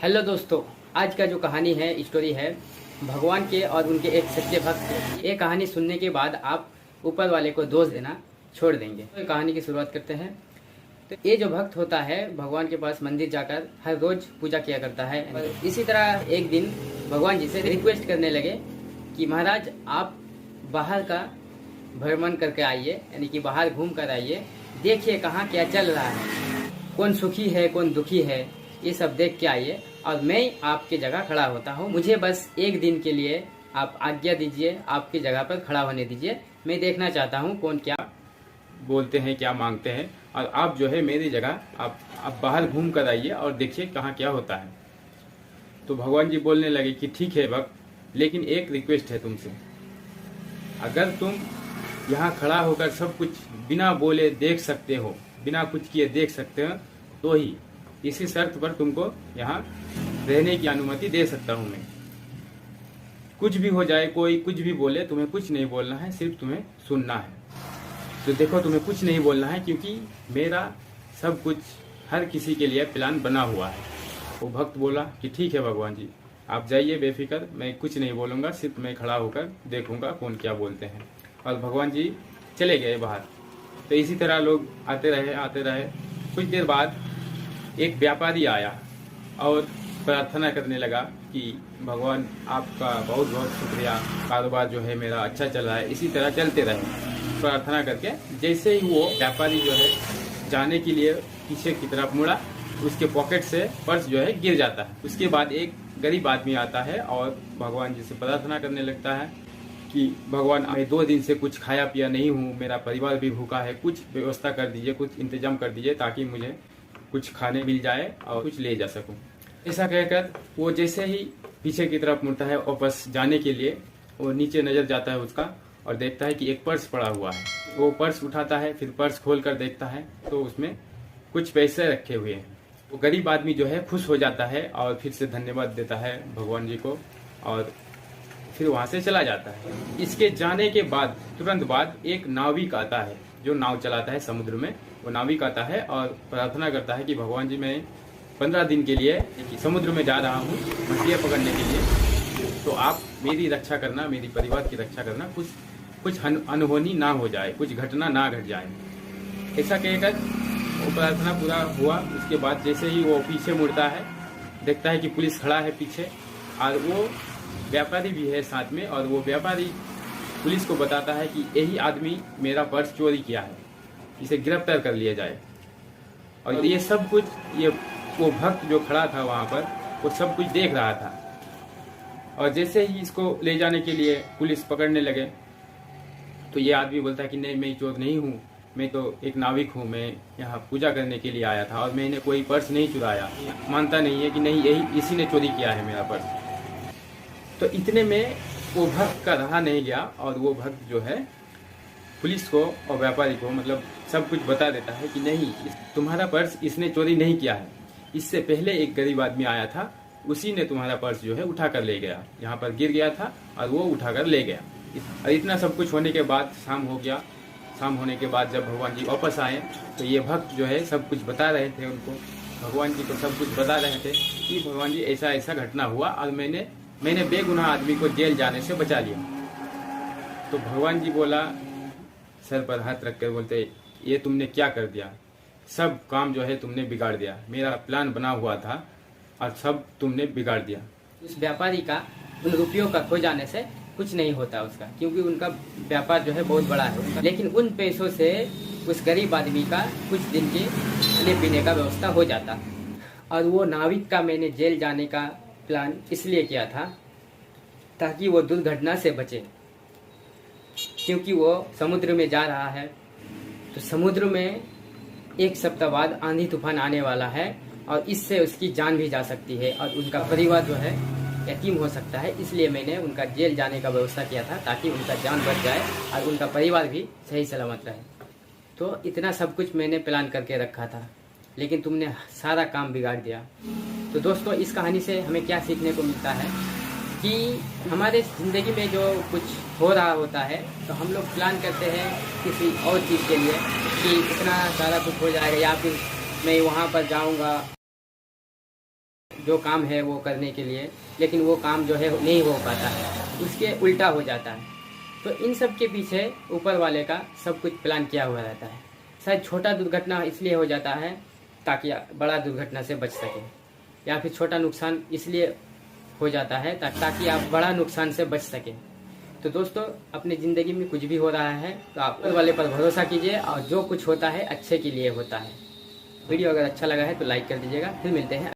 Hello दोस्तों, आज का जो कहानी है, स्टोरी है भगवान के और उनके एक सच्चे भक्त के। ये कहानी सुनने के बाद आप ऊपर वाले को दोष देना छोड़ देंगे। तो कहानी की शुरुआत करते हैं। तो ये जो भक्त होता है भगवान के पास मंदिर जाकर हर रोज पूजा किया करता है। और इसी तरह एक दिन भगवान जी से रिक्वेस्ट करने लगे कि महाराज आप बाहर का भ्रमण करके आइए, यानी कि बाहर घूम कर आइए, देखिए कहाँ क्या चल रहा है, कौन सुखी है कौन दुखी है, ये सब देख के आइए और मैं आपकी जगह खड़ा होता हूँ। मुझे बस एक दिन के लिए आप आज्ञा दीजिए, आपकी जगह पर खड़ा होने दीजिए। मैं देखना चाहता हूँ कौन क्या बोलते हैं, क्या मांगते हैं, और आप जो है मेरी जगह आप बाहर घूम कर आइए और देखिए कहाँ क्या होता है। तो भगवान जी बोलने लगे कि ठीक है भक्त, लेकिन एक रिक्वेस्ट है तुमसे। अगर तुम यहाँ खड़ा होकर सब कुछ बिना बोले देख सकते हो, बिना कुछ किए देख सकते हो, तो ही इसी शर्त पर तुमको यहाँ रहने की अनुमति दे सकता हूँ मैं। कुछ भी हो जाए, कोई कुछ भी बोले, तुम्हें कुछ नहीं बोलना है, सिर्फ तुम्हें सुनना है। तो देखो, तुम्हें कुछ नहीं बोलना है क्योंकि मेरा सब कुछ हर किसी के लिए प्लान बना हुआ है। वो भक्त बोला कि ठीक है भगवान जी, आप जाइए बेफिक्र, मैं कुछ नहीं बोलूँगा, सिर्फ मैं खड़ा होकर देखूंगा कौन क्या बोलते हैं। और भगवान जी चले गए बाहर। तो इसी तरह लोग आते रहे। कुछ देर बाद एक व्यापारी आया और प्रार्थना करने लगा कि भगवान आपका बहुत बहुत शुक्रिया, कारोबार जो है मेरा अच्छा चल रहा है, इसी तरह चलते रहे। प्रार्थना करके जैसे ही वो व्यापारी जो है जाने के लिए पीछे की तरफ मुड़ा, उसके पॉकेट से पर्स जो है गिर जाता है। उसके बाद एक गरीब आदमी आता है और भगवान जी से प्रार्थना करने लगता है कि भगवान, मैं 2 दिन से कुछ खाया पिया नहीं हूँ, मेरा परिवार भी भूखा है, कुछ व्यवस्था कर दीजिए, कुछ इंतजाम कर दीजिए ताकि मुझे कुछ खाने मिल जाए और कुछ ले जा सकूं। ऐसा कहकर वो जैसे ही पीछे की तरफ मुड़ता है वापस जाने के लिए, वो नीचे नजर जाता है उसका और देखता है कि एक पर्स पड़ा हुआ है। वो पर्स उठाता है, फिर पर्स खोल कर देखता है तो उसमें कुछ पैसे रखे हुए हैं। वो गरीब आदमी जो है खुश हो जाता है और फिर से धन्यवाद देता है भगवान जी को और फिर वहां से चला जाता है। इसके जाने के बाद तुरंत बाद एक नाविक आता है जो नाव चलाता है समुद्र में। वो नाविक आता है और प्रार्थना करता है कि भगवान जी, मैं 15 दिन के लिए समुद्र में जा रहा हूँ मछलियाँ पकड़ने के लिए, तो आप मेरी रक्षा करना, मेरी परिवार की रक्षा करना, कुछ अनहोनी ना हो जाए, कुछ घटना ना घट जाए। ऐसा कहकर वो प्रार्थना पूरा हुआ। उसके बाद जैसे ही वो पीछे मुड़ता है, देखता है कि पुलिस खड़ा है पीछे और वो व्यापारी भी है साथ में। और वो व्यापारी पुलिस को बताता है कि यही आदमी मेरा पर्स चोरी किया है, इसे गिरफ्तार कर लिया जाए। और ये सब कुछ वो भक्त जो खड़ा था वहां पर, वो सब कुछ देख रहा था। और जैसे ही इसको ले जाने के लिए पुलिस पकड़ने लगे तो ये आदमी बोलता है कि नहीं, मैं चोर नहीं हूँ, मैं तो एक नाविक हूँ, मैं यहाँ पूजा करने के लिए आया था और मैंने कोई पर्स नहीं चुराया। मानता नहीं है कि नहीं, यही इसी ने चोरी किया है मेरा पर्स। तो इतने में वो भक्त का रहा नहीं गया और वो भक्त जो है पुलिस को और व्यापारी को मतलब सब कुछ बता देता है कि नहीं, तुम्हारा पर्स इसने चोरी नहीं किया है, इससे पहले एक गरीब आदमी आया था, उसी ने तुम्हारा पर्स जो है उठा कर ले गया, यहाँ पर गिर गया था और वो उठा कर ले गया। और इतना सब कुछ होने के बाद शाम हो गया। शाम होने के बाद जब भगवान जी वापस आए तो ये भक्त जो है सब कुछ बता रहे थे उनको, भगवान जी को सब कुछ बता रहे थे कि भगवान जी ऐसा ऐसा घटना हुआ और मैंने बेगुनाह आदमी को जेल जाने से बचा लिया। तो भगवान जी बोला, सर पर हाथ रख कर बोलते, ये तुमने क्या कर दिया, सब काम जो है तुमने बिगाड़ दिया, मेरा प्लान बना हुआ था और सब तुमने बिगाड़ दिया। उस व्यापारी का उन रुपयों का खो जाने से कुछ नहीं होता उसका, क्योंकि उनका व्यापार जो है बहुत बड़ा है उनका। लेकिन उन पैसों से उस गरीब आदमी का कुछ दिन की खाने पीने का व्यवस्था हो जाता। और वो नाविक का मैंने जेल जाने का प्लान इसलिए किया था ताकि वो दुर्घटना से बचे, क्योंकि वो समुद्र में जा रहा है तो समुद्र में 1 सप्ताह बाद आंधी तूफान आने वाला है और इससे उसकी जान भी जा सकती है और उनका परिवार जो है यतीम हो सकता है। इसलिए मैंने उनका जेल जाने का व्यवस्था किया था ताकि उनका जान बच जाए और उनका परिवार भी सही सलामत रहे। तो इतना सब कुछ मैंने प्लान करके रखा था, लेकिन तुमने सारा काम बिगाड़ दिया। तो दोस्तों, इस कहानी से हमें क्या सीखने को मिलता है कि हमारे ज़िंदगी में जो कुछ हो रहा होता है तो हम लोग प्लान करते हैं किसी और चीज़ के लिए कि इतना सारा कुछ हो जाएगा या फिर मैं वहाँ पर जाऊँगा। जो काम है वो करने के लिए, लेकिन वो काम जो है नहीं हो पाता है, उसके उल्टा हो जाता है। तो इन सब के पीछे ऊपर वाले का सब कुछ प्लान किया हुआ रहता है। शायद छोटा दुर्घटना इसलिए हो जाता है ताकि बड़ा दुर्घटना से बच सके, या फिर छोटा नुकसान इसलिए हो जाता है ताकि आप बड़ा नुकसान से बच सके। तो दोस्तों, अपनी ज़िंदगी में कुछ भी हो रहा है तो आप ऊपर वाले पर भरोसा कीजिए, और जो कुछ होता है अच्छे के लिए होता है। वीडियो अगर अच्छा लगा है तो लाइक कर दीजिएगा। फिर मिलते हैं।